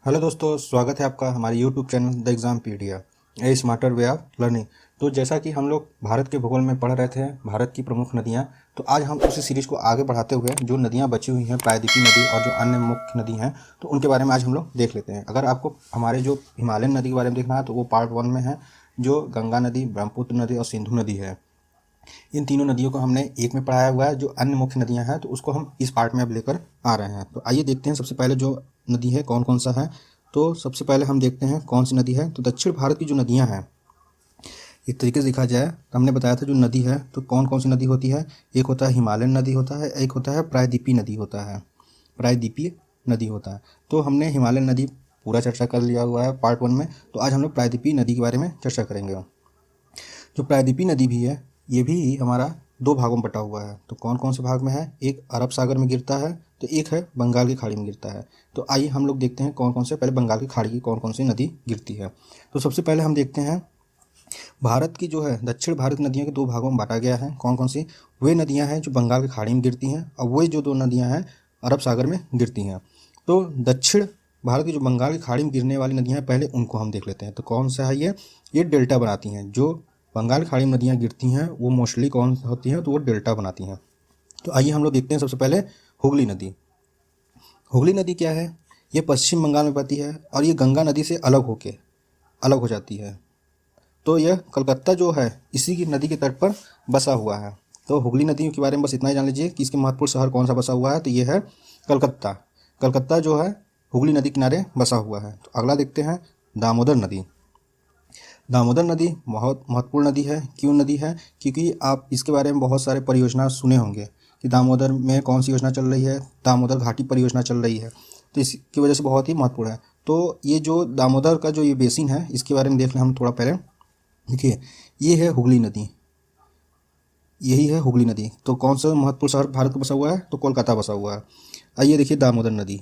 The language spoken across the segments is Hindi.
हेलो दोस्तों, स्वागत है आपका हमारे YouTube channel the Exampedia a smarter way of learning. तो जैसा कि हम लोग भारत के भूगोल में पढ़ रहे थे भारत की प्रमुख नदियाँ, तो आज हम उसी सीरीज़ को आगे बढ़ाते हुए जो नदियाँ बची हुई हैं, प्रायद्वीपीय नदी और जो अन्य मुख्य नदी हैं, तो उनके बारे में आज हम लोग देख लेते हैं। अगर आपको हमारे जो हिमालयन नदी के बारे में देखना है तो वो पार्ट 1 में है, जो गंगा नदी, ब्रह्मपुत्र नदी और सिंधु नदी है। इन तीनों नदियों को हमने एक में पढ़ाया हुआ है। जो अन्य मुख्य नदियाँ हैं तो उसको हम इस पार्ट में अब लेकर आ रहे हैं। तो आइए देखते हैं सबसे पहले जो नदी है कौन कौन सा है। तो सबसे पहले हम देखते हैं कौन सी नदी है। तो दक्षिण भारत की जो नदियाँ हैं, एक तरीके से देखा जाए तो हमने बताया था जो नदी है तो कौन कौन सी नदी होती है। एक होता है हिमालयन नदी होता है, एक होता है प्रायद्वीपीय नदी होता है, प्रायद्वीपीय नदी होता है। तो हमने हिमालयन नदी पूरा चर्चा कर लिया हुआ है पार्ट 1 में। तो आज हम लोग प्रायद्वीपीय नदी के बारे में चर्चा करेंगे। जो प्रायद्वीपीय नदी भी है ये भी हमारा दो भागों में बटा हुआ है। तो कौन कौन से भाग में है, एक अरब सागर में गिरता है तो एक है बंगाल की खाड़ी में गिरता है। तो आइए हम लोग देखते हैं कौन कौन से, पहले बंगाल की खाड़ी की कौन कौन सी नदी गिरती है। तो सबसे पहले हम देखते हैं भारत की जो है दक्षिण भारत नदियों के दो भागों में बांटा गया है। कौन कौन सी, वे नदियां हैं जो बंगाल की खाड़ी में गिरती हैं और वे जो दो नदियां हैं अरब सागर में गिरती हैं। तो दक्षिण भारत की जो बंगाल की खाड़ी में गिरने वाली नदियां हैं पहले उनको हम देख लेते हैं। तो कौन सा है ये डेल्टा बनाती हैं। जो बंगाल की खाड़ी में नदियाँ गिरती हैं वो मोस्टली कौन होती हैं, तो वो डेल्टा बनाती हैं। तो आइए हम लोग देखते हैं सबसे पहले हुगली नदी। हुगली नदी क्या है, ये पश्चिम बंगाल में बहती है और ये गंगा नदी से अलग हो जाती है। तो यह कलकत्ता जो है इसी की नदी के तट पर बसा हुआ है। तो हुगली नदी के बारे में बस इतना ही जान लीजिए कि इसके महत्वपूर्ण शहर कौन सा बसा हुआ है, तो ये है कलकत्ता। कलकत्ता जो है हुगली नदी किनारे बसा हुआ है। तो अगला देखते हैं दामोदर नदी। दामोदर नदी बहुत महत्वपूर्ण नदी है। क्यों नदी है, क्योंकि आप इसके बारे में बहुत सारे परियोजना सुने होंगे कि दामोदर में कौन सी योजना चल रही है, दामोदर घाटी परियोजना चल रही है। तो इसकी वजह से बहुत ही महत्वपूर्ण है। तो ये जो दामोदर का जो ये बेसिन है इसके बारे में देख लें हम थोड़ा पहले। देखिए ये है हुगली नदी, यही है हुगली नदी। तो कौन सा महत्वपूर्ण शहर भारत का बसा हुआ है, तो कोलकाता बसा हुआ है। आइए देखिए दामोदर नदी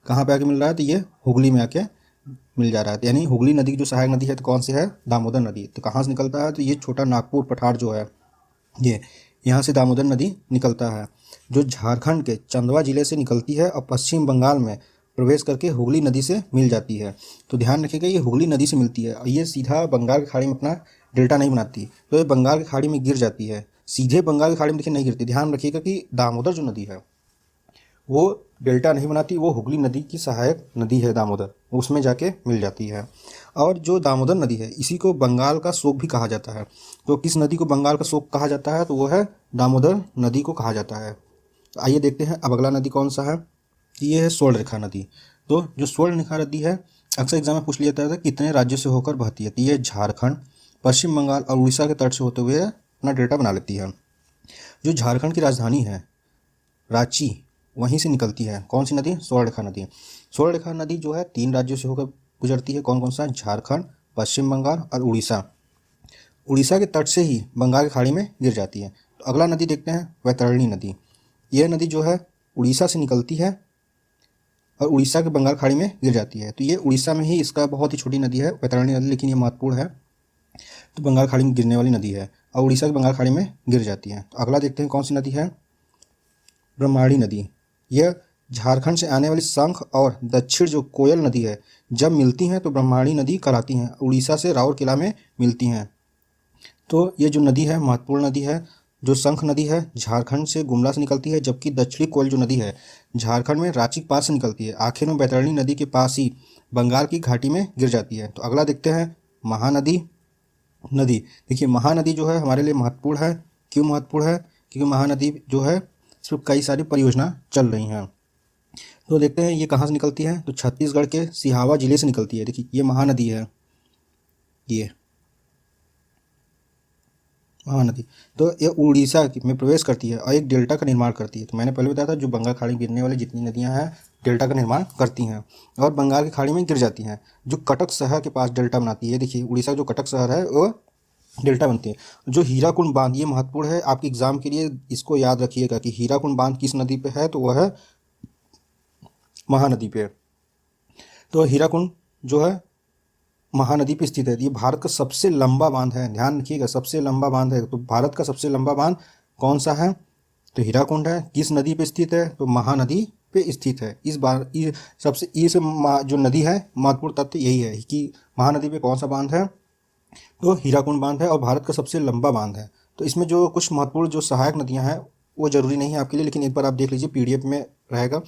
कहाँ पे आके मिल रहा है, तो ये हुगली में आके मिल जा रहा है। यानी हुगली नदी की जो सहायक नदी है तो कौन सी है, दामोदर नदी। तो कहाँ से निकलता है, तो ये छोटा नागपुर पठार जो है ये यहाँ से दामोदर नदी निकलता है, जो झारखंड के चंदवा जिले से निकलती है और पश्चिम बंगाल में प्रवेश करके हुगली नदी से मिल जाती है। तो ध्यान रखिएगा ये हुगली नदी से मिलती है और ये सीधा बंगाल की खाड़ी में अपना डेल्टा नहीं बनाती। तो ये बंगाल की खाड़ी में गिर जाती है, सीधे बंगाल की खाड़ी में देखिए नहीं गिरती। ध्यान रखिएगा कि दामोदर जो नदी है वो डेल्टा नहीं बनाती, वो हुगली नदी की सहायक नदी है दामोदर, उसमें जाके मिल जाती है। और जो दामोदर नदी है इसी को बंगाल का शोक भी कहा जाता है। तो किस नदी को बंगाल का शोक कहा जाता है, तो वो है दामोदर नदी को कहा जाता है। तो आइए देखते हैं अब अगला नदी कौन सा है, ये है स्वर्णरेखा नदी। तो जो स्वर्णरेखा नदी है अक्सर एग्जाम में पूछ लिया जाता है कितने राज्यों से होकर बहती है, तो ये झारखंड, पश्चिम बंगाल और उड़ीसा के तट से होते हुए अपना डेल्टा बना लेती है। जो झारखंड की राजधानी है रांची, वहीं से निकलती है कौन सी नदी, स्वर्णरेखा नदी। स्वर्णरेखा नदी जो है 3 राज्यों से होकर गुजरती है। कौन कौन सा, झारखंड, पश्चिम बंगाल और उड़ीसा। उड़ीसा के तट से ही बंगाल की खाड़ी में गिर जाती है। तो अगला नदी देखते हैं वैतरणी नदी। यह नदी जो है उड़ीसा से निकलती है और उड़ीसा के बंगाल खाड़ी में गिर जाती है। तो ये उड़ीसा में ही इसका बहुत ही छोटी नदी है वैतरणी नदी, लेकिन ये महत्वपूर्ण है। तो बंगाल खाड़ी में गिरने वाली नदी है और उड़ीसा के बंगाल खाड़ी में गिर जाती है। तो अगला देखते हैं कौन सी नदी है, ब्रह्माणी नदी। यह झारखंड से आने वाली शंख और दक्षिण जो कोयल नदी है जब मिलती हैं तो ब्रह्माणी नदी कहलाती हैं। उड़ीसा से राउरकेला में मिलती हैं। तो ये जो नदी है महत्वपूर्ण नदी है। जो शंख नदी है झारखंड से गुमला से निकलती है, जबकि दक्षिणी कोयल जो नदी है झारखंड में रांची के पास से निकलती है। आखिर में बैतरणी नदी के पास ही बंगाल की घाटी में गिर जाती है। तो अगला देखते हैं महानदी नदी। देखिए महानदी जो है हमारे लिए महत्वपूर्ण है। क्यों महत्वपूर्ण है, क्योंकि महानदी जो है इस पर कई सारी परियोजना चल रही हैं। तो देखते हैं ये कहाँ से निकलती है, तो छत्तीसगढ़ के सिहावा जिले से निकलती है। देखिए ये महानदी है, ये महानदी। तो ये उड़ीसा में प्रवेश करती है और एक डेल्टा का निर्माण करती है। तो मैंने पहले बताया था जो बंगाल खाड़ी में गिरने वाली जितनी नदियां हैं डेल्टा का निर्माण करती हैं और बंगाल की खाड़ी में गिर जाती हैं। जो कटक शहर के पास डेल्टा बनाती है, देखिए उड़ीसा जो कटक शहर है वो डेल्टा बनती है। जो हीराकुंड बांध, ये महत्वपूर्ण है आपके एग्जाम के लिए, इसको याद रखिएगा कि हीराकुंड बांध किस नदी पे है, तो वह है महानदी पे। तो हीराकुंड जो है महानदी पे स्थित है। ये भारत का सबसे लंबा बांध है, ध्यान रखिएगा सबसे लंबा बांध है। तो भारत का सबसे लंबा बांध कौन सा है, तो हीराकुंड है। किस नदी पे स्थित है, तो महानदी पे स्थित है। इस बार ये सबसे जो नदी है, महत्वपूर्ण तथ्य यही है कि महानदी पे कौन सा बांध है, तो हीराकुंड बांध है और भारत का सबसे लंबा बांध है। तो इसमें जो कुछ महत्वपूर्ण जो सहायक नदियां हैं वो ज़रूरी नहीं है आपके लिए, लेकिन एक बार आप देख लीजिए, पीडीएफ में रहेगा।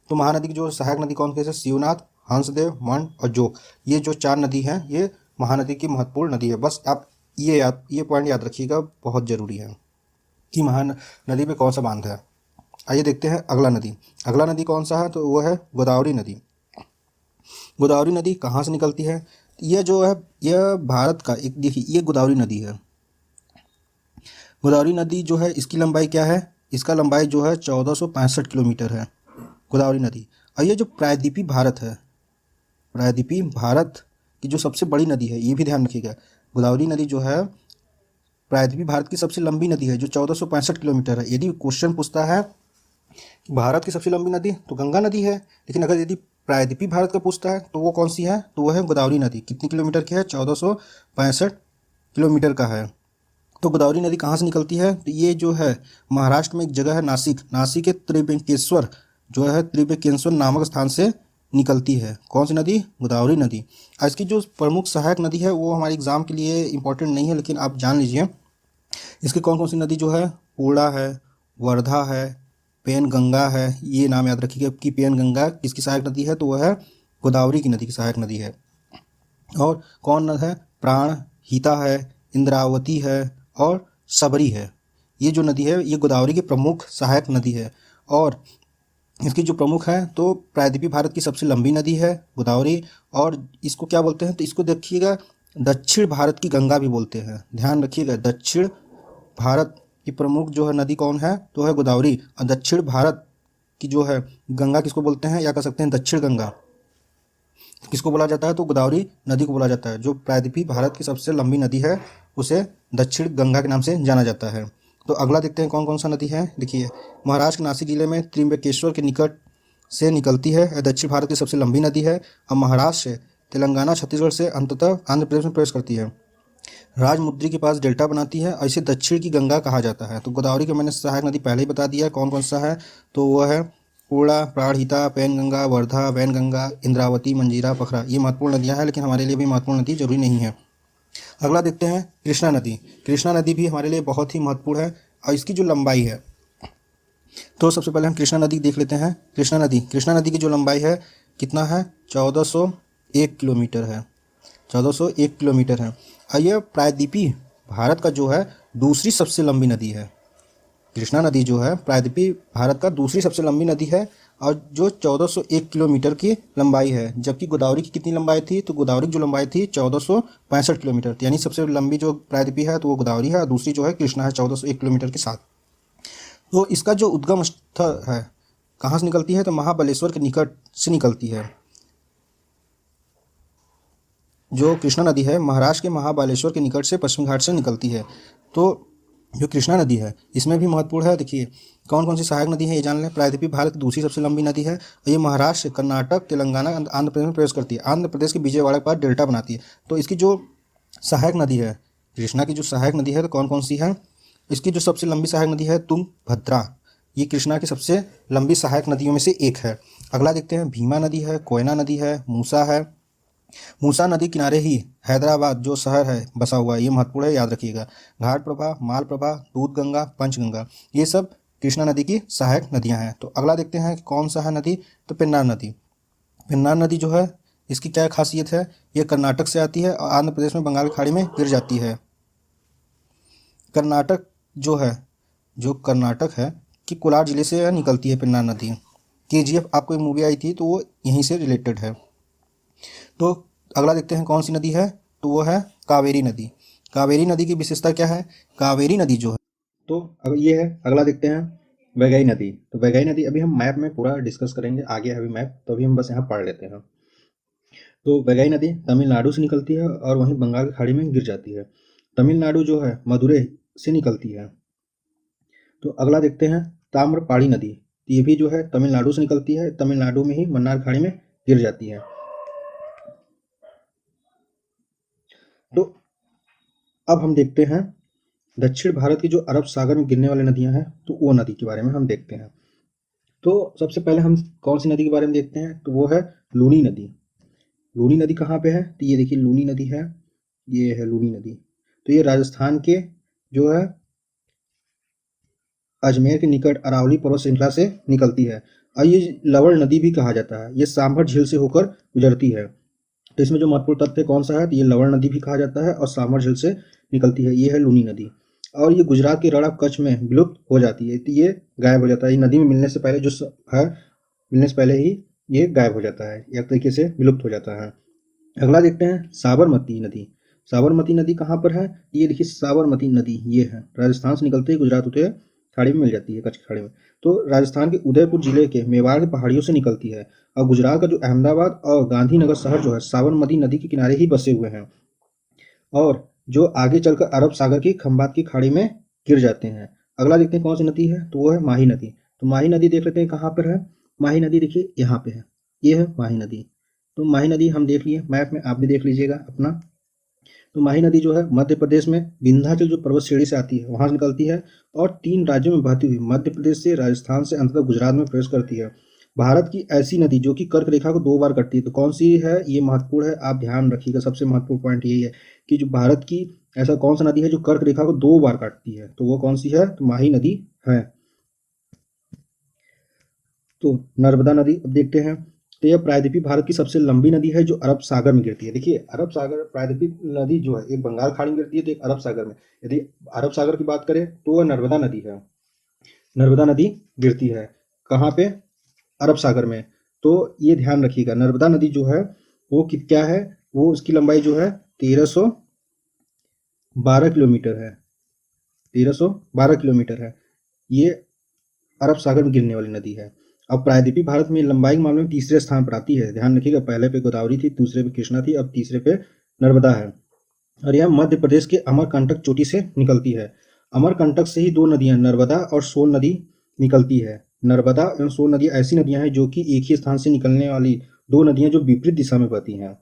तो महानदी की जो सहायक नदी कौन कौन से, शिवनाथ, हंसदेव, मंड और जोग, ये जो 4 नदी हैं ये महानदी की महत्वपूर्ण नदी है। बस आप ये पॉइंट याद रखिएगा, बहुत ज़रूरी है कि महानदी पे कौन सा बांध है। आइए देखते हैं अगला नदी कौन सा है, तो वो है गोदावरी नदी। गोदावरी नदी कहाँ से निकलती है? यह जो है यह भारत का एक, देखिए ये गोदावरी नदी है। गोदावरी नदी जो है इसकी लंबाई क्या है? इसका लंबाई जो है 1465 किलोमीटर है गोदावरी नदी। और ये जो प्रायद्वीपीय भारत है, प्रायद्वीपीय भारत की जो सबसे बड़ी नदी है, ये भी ध्यान रखिएगा। गोदावरी नदी जो है प्रायद्वीपीय भारत की सबसे लंबी नदी है जो 1465 किलोमीटर है। यदि क्वेश्चन पूछता है कि भारत की सबसे लंबी नदी तो गंगा नदी है, लेकिन अगर यदि प्रायद्वीपीय भारत का पूछता है तो वो कौन सी है, तो वो है गोदावरी नदी। कितनी किलोमीटर की है? 1465 किलोमीटर का है। तो गोदावरी नदी कहाँ से निकलती है? तो ये जो है महाराष्ट्र में एक जगह है नासिक के त्रिवेंकेश्वर जो है, त्रिवेंकेश्वर नामक स्थान से निकलती है। कौन सी नदी? गोदावरी नदी। इसकी जो प्रमुख सहायक नदी है वो हमारे एग्जाम के लिए इंपॉर्टेंट नहीं है, लेकिन आप जान लीजिए इसकी कौन कौन सी नदी जो है, पूर्णा है, वर्धा है, पेनगंगा है। ये नाम याद रखिएगा कि पेनगंगा किसकी सहायक नदी है, तो वह है गोदावरी की नदी की सहायक नदी है। और कौन नद है? प्राण हिता है, इंद्रावती है और सबरी है। ये जो नदी है ये गोदावरी की प्रमुख सहायक नदी है। और इसकी जो प्रमुख है तो प्रायद्वीपीय भारत की सबसे लंबी नदी है गोदावरी। और इसको क्या बोलते हैं, तो इसको देखिएगा दक्षिण भारत की गंगा भी बोलते हैं। ध्यान रखिएगा, दक्षिण भारत की प्रमुख जो है नदी कौन है, तो है गोदावरी। और दक्षिण भारत की जो है गंगा किसको बोलते हैं, या कह सकते हैं दक्षिण गंगा किसको बोला जाता है, तो गोदावरी नदी को बोला जाता है। जो प्रायद्वीपीय भारत की सबसे लंबी नदी है उसे दक्षिण गंगा के नाम से जाना जाता है। तो अगला देखते हैं कौन कौन सा नदी है। देखिए महाराष्ट्र के नासिक जिले में त्रिम्बकेश्वर के निकट से निकलती है, दक्षिण भारत की सबसे लंबी नदी है। और महाराष्ट्र से तेलंगाना, छत्तीसगढ़ से अंततः आंध्र प्रदेश में प्रवेश करती है। राजमुद्री के पास डेल्टा बनाती है और इसे दक्षिण की गंगा कहा जाता है। तो गोदावरी का मैंने सहायक नदी पहले ही बता दिया है कौन कौन सा है, तो वह है पूर्णा, प्राणहिता, पैनगंगा, वर्धा, वैनगंगा, इंद्रावती, मंजीरा, पखरा। ये महत्वपूर्ण नदियाँ हैं, लेकिन हमारे लिए भी महत्वपूर्ण नदी जरूरी नहीं है। अगला देखते हैं कृष्णा नदी। कृष्णा नदी भी हमारे लिए बहुत ही महत्वपूर्ण है और इसकी जो लंबाई है, तो सबसे पहले हम कृष्णा नदी देख लेते हैं। कृष्णा नदी की जो लंबाई है कितना है, 1401 किलोमीटर है। 1401 किलोमीटर है। और यह प्रायद्वीपीय भारत का जो है दूसरी सबसे लंबी नदी है। कृष्णा नदी जो है प्रायद्वीपीय भारत का दूसरी सबसे लंबी नदी है और जो 1401 किलोमीटर की लंबाई है। जबकि गोदावरी की कितनी लंबाई थी, तो गोदावरी की जो लंबाई थी 1465 किलोमीटर थी। यानी सबसे लंबी जो प्रायद्वीपीय है तो वो गोदावरी है और दूसरी जो है कृष्णा है 1401 किलोमीटर के साथ। तो इसका जो उद्गम स्थल है कहाँ से निकलती है, तो महाबलेश्वर के निकट से निकलती है। जो कृष्णा नदी है महाराष्ट्र के महाबलेश्वर के निकट से पश्चिम घाट से निकलती है। तो जो कृष्णा नदी है इसमें भी महत्वपूर्ण है। देखिए कौन कौन सी सहायक नदी है ये जान लें। प्रायद्वीपीय भारत की दूसरी सबसे लंबी नदी है और ये महाराष्ट्र, कर्नाटक, तेलंगाना, आंध्र प्रदेश में प्रवेश करती है। आंध्र प्रदेश के विजयवाड़ा के पास डेल्टा बनाती है। तो इसकी जो सहायक नदी है, कृष्णा की जो सहायक नदी है तो कौन कौन सी है, इसकी जो सबसे लंबी सहायक नदी है तुंगभद्रा। ये कृष्णा की सबसे लंबी सहायक नदियों में से एक है। अगला देखते हैं भीमा नदी है, कोयना नदी है, मूसा है। मूसा नदी किनारे ही हैदराबाद जो शहर है बसा हुआ है, ये महत्वपूर्ण है, याद रखिएगा। घाट प्रभा, माल प्रभा, दूध गंगा, पंचगंगा, ये सब कृष्णा नदी की सहायक नदियां हैं। तो अगला देखते हैं कि कौन सा है नदी, तो पेन्नार नदी। पेन्नार नदी जो है इसकी क्या खासियत है, ये कर्नाटक से आती है और आंध्र प्रदेश में बंगाल की खाड़ी में गिर जाती है। कर्नाटक जो है, जो कर्नाटक है कि कोलार जिले से निकलती है पेन्नार नदी। केजीएफ आपको एक मूवी आई थी तो वो यहीं से रिलेटेड है। तो अगला देखते हैं कौन सी नदी है, तो वो है कावेरी नदी। कावेरी नदी की विशेषता क्या है, कावेरी नदी जो है, तो अब ये है। अगला देखते हैं वैगई नदी। तो वैगई नदी अभी हम मैप में पूरा डिस्कस करेंगे, आगे है अभी मैप, तो अभी हम बस यहाँ पढ़ लेते हैं। तो वैगई नदी तमिलनाडु से निकलती है और वहीं बंगाल की खाड़ी में गिर जाती है। तमिलनाडु जो है मदुरै से निकलती है। तो अगला देखते हैं ताम्रपाणी नदी। ये भी जो है तमिलनाडु से निकलती है, तमिलनाडु में ही मन्नार खाड़ी में गिर जाती है। तो अब हम देखते हैं दक्षिण भारत की जो अरब सागर में गिरने वाली नदियां हैं, तो वो नदी के बारे में हम देखते हैं। तो सबसे पहले हम कौन सी नदी के बारे में देखते हैं, तो वो है लूनी नदी। लूनी नदी कहाँ पे है, तो ये देखिए लूनी नदी है, ये है लूनी नदी। तो ये राजस्थान के जो है अजमेर के निकट अरावली पर्वत श्रृंखला से निकलती है, और ये लवण नदी भी कहा जाता है। ये सांभर झील से होकर गुजरती है। तो इसमें जो महत्वपूर्ण तथ्य कौन सा है, तो ये लवण नदी भी कहा जाता है और सांभर झील से निकलती है। ये है लूनी नदी, और ये गुजरात के रण ऑफ कच्छ में विलुप्त हो जाती है। तो ये गायब हो जाता है, ये नदी में मिलने से पहले है, मिलने से पहले ही ये गायब हो जाता है, एक तरीके से विलुप्त हो जाता है। अगला देखते हैं साबरमती नदी। साबरमती नदी कहाँ पर है, ये देखिए साबरमती नदी ये है, राजस्थान से निकलते ही गुजरात होते खाड़ी में मिल जाती है, कच्छ की खाड़ी में। तो राजस्थान के उदयपुर जिले के मेवाड़ की पहाड़ियों से निकलती है, और गुजरात का जो अहमदाबाद और गांधीनगर शहर जो है साबरमती नदी के किनारे ही बसे हुए हैं, और जो आगे चलकर अरब सागर की खंबात की खाड़ी में गिर जाते हैं। अगला देखते हैं कौन सी नदी है, तो वो है माही नदी। तो माही नदी देख लेते हैं कहाँ पर है। माही नदी देखिए यहाँ पे है, ये है माही नदी। तो माही नदी हम देख लिए मैप में, आप भी देख लीजिएगा अपना। तो माही नदी जो है मध्य प्रदेश में विंध्याचल जो पर्वत श्रेणी से आती है वहां से निकलती है, और 3 राज्यों में बहती हुई मध्य प्रदेश से राजस्थान से अंततः गुजरात में प्रवेश करती है। भारत की ऐसी नदी जो कि कर्क रेखा को 2 बार कटती है, तो कौन सी है, ये महत्वपूर्ण है, आप ध्यान रखिएगा। सबसे महत्वपूर्ण पॉइंट यही है कि जो भारत की ऐसा कौन सा नदी है जो कर्क रेखा को 2 बार काटती है, तो वो कौन सी है, तो माही नदी है। तो नर्मदा नदी अब देखते हैं। तो यह प्रायद्वीपीय भारत की सबसे लंबी नदी है जो अरब सागर में गिरती है। देखिए अरब सागर प्रायद्वीपीय नदी जो है एक बंगाल खाड़ी में गिरती है, तो एक अरब सागर में। यदि अरब सागर की बात करें तो वह नर्मदा नदी है। नर्मदा नदी गिरती है कहाँ पे, अरब सागर में। तो ये ध्यान रखिएगा, नर्मदा नदी जो है वो क्या है, वो उसकी लंबाई जो है 1312 किलोमीटर है, 1312 किलोमीटर है। ये अरब सागर में गिरने वाली नदी है। अब प्रायद्वीपीय भारत में लंबाई के मामले में तीसरे स्थान पर आती है। ध्यान रखिएगा, पहले पे गोदावरी थी, दूसरे पे कृष्णा थी, अब तीसरे पे नर्मदा है। और यह मध्य प्रदेश के अमरकंटक चोटी से निकलती है। अमरकंटक से ही 2 नदियां नर्मदा और सोन नदी निकलती है। नर्मदा एवं सोन नदियां ऐसी नदियां हैं जो कि एक ही स्थान से निकलने वाली 2 नदियां जो विपरीत दिशा में बहती हैं।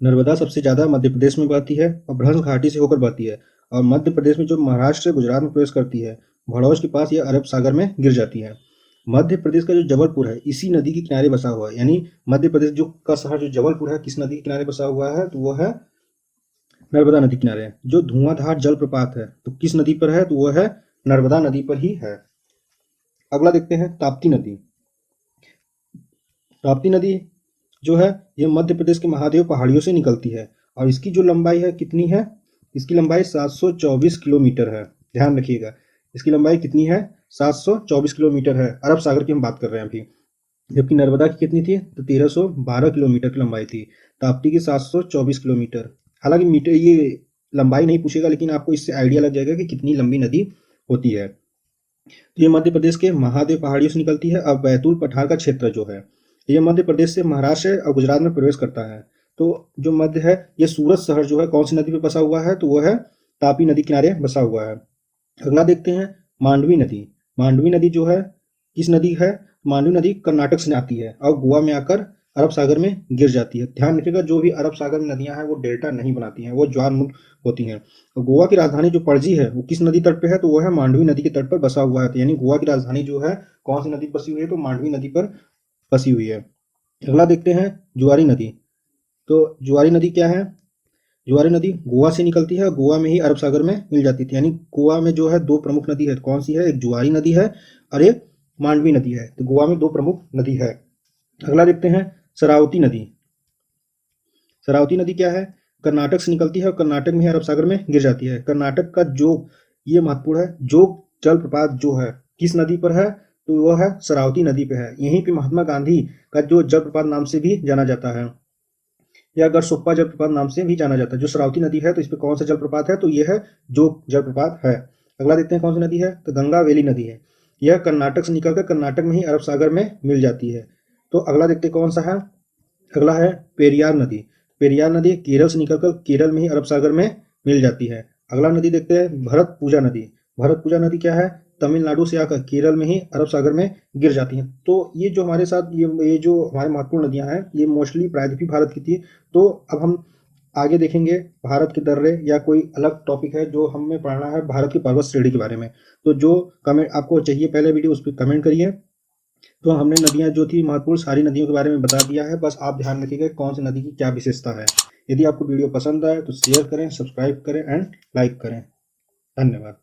नर्मदा सबसे ज्यादा मध्य प्रदेश में बहती है और भ्रंश घाटी से होकर बहती है, और मध्य प्रदेश में जो महाराष्ट्र से गुजरात में प्रवेश करती है, भड़ौज के पास यह अरब सागर में गिर जाती है। मध्य प्रदेश का जो जबलपुर है इसी नदी के किनारे बसा हुआ है, यानी मध्य प्रदेश जो का शहर जो जबलपुर है किस नदी के किनारे बसा हुआ है, तो वो है नर्मदा नदी किनारे है। जो धुआंधार जलप्रपात है तो किस नदी पर है, तो वो है नर्मदा नदी पर ही है। अगला देखते हैं ताप्ती नदी। ताप्ती नदी जो है ये मध्य प्रदेश के महादेव पहाड़ियों से निकलती है, और इसकी जो लंबाई है कितनी है, इसकी लंबाई 724 किलोमीटर है। ध्यान रखिएगा, इसकी लंबाई कितनी है, 724 किलोमीटर है। अरब सागर की हम बात कर रहे हैं अभी, जबकि नर्मदा की कितनी थी, तो 1312 किलोमीटर की लंबाई थी, ताप्ती की 724 किलोमीटर। हालांकि मीटर ये लंबाई नहीं पूछेगा, लेकिन आपको इससे आइडिया लग जाएगा कि कितनी लंबी नदी होती है। तो ये मध्य प्रदेश के महादेव पहाड़ियों से निकलती है। अब बैतूल पठार का क्षेत्र जो है ये मध्य प्रदेश से महाराष्ट्र और गुजरात में प्रवेश करता है। तो जो मध्य है ये सूरत शहर जो है कौन सी नदी पे बसा हुआ है, तो वो है तापी नदी किनारे बसा हुआ है। अगला देखते हैं मांडवी नदी। मांडवी नदी जो है किस नदी है, मांडवी नदी कर्नाटक से आती है और गोवा में आकर अरब सागर में गिर जाती है। ध्यान रखिएगा, जो भी अरब सागर में नदियां हैं वो डेल्टा नहीं बनाती हैं, वो ज्वारमुख होती हैं। और गोवा की राजधानी जो पणजी है वो किस नदी तट पे है, तो वो है मांडवी नदी के तट पर बसा हुआ है। तो यानी गोवा की राजधानी जो है कौन सी नदी पर बसी हुई है, तो मांडवी नदी पर बसी हुई है। अगला देखते हैं जुआरी नदी। तो जुआरी नदी क्या है, जुआरी नदी गोवा से निकलती है और गोवा में ही अरब सागर में मिल जाती थी। यानी गोवा में जो है 2 प्रमुख नदी है, तो कौन सी है, एक जुआरी नदी है और एक मांडवी नदी है। तो गोवा में 2 प्रमुख नदी है। अगला देखते हैं शरावती नदी। शरावती नदी क्या है, कर्नाटक से निकलती है और कर्नाटक में ही अरब सागर में गिर जाती है। कर्नाटक का जोग, ये महत्वपूर्ण है, जोग जलप्रपात जो है किस नदी पर है, तो वह है शरावती नदी पे है। यहीं पे महात्मा गांधी का जो जलप्रपात नाम से भी जाना जाता है, या गढ़सोप्पा जलप्रपात नाम से भी जाना जाता है। जो शरावती नदी है तो इस पे कौन सा जलप्रपात है, तो यह है जोग जलप्रपात है। अगला देखते हैं कौन सी नदी है, तो गंगा वेली नदी है। यह कर्नाटक से निकलकर कर्नाटक में ही अरब सागर में मिल जाती है। तो अगला देखते हैं कौन सा है, अगला है पेरियार नदी। पेरियार नदी केरल से निकलकर केरल में ही अरब सागर में मिल जाती है। अगला नदी देखते हैं भरतपुजा नदी। भरतपुजा नदी क्या है, तमिलनाडु से आकर केरल में ही अरब सागर में गिर जाती हैं। तो ये जो हमारे साथ ये जो हमारे महत्वपूर्ण नदियां हैं ये मोस्टली प्रायद्वीपीय भारत की थी। तो अब हम आगे देखेंगे भारत के दर्रे या कोई अलग टॉपिक है जो हमें पढ़ना है भारत की पर्वत श्रेणी के बारे में। तो जो कमेंट आपको चाहिए पहले वीडियो उस पर कमेंट करिए, तो हमने नदियाँ जो थी महत्वपूर्ण सारी नदियों के बारे में बता दिया है। बस आप ध्यान रखिएगा कौन सी नदी की क्या विशेषता है। यदि आपको वीडियो पसंद आए तो शेयर करें, सब्सक्राइब करें एंड लाइक करें। धन्यवाद।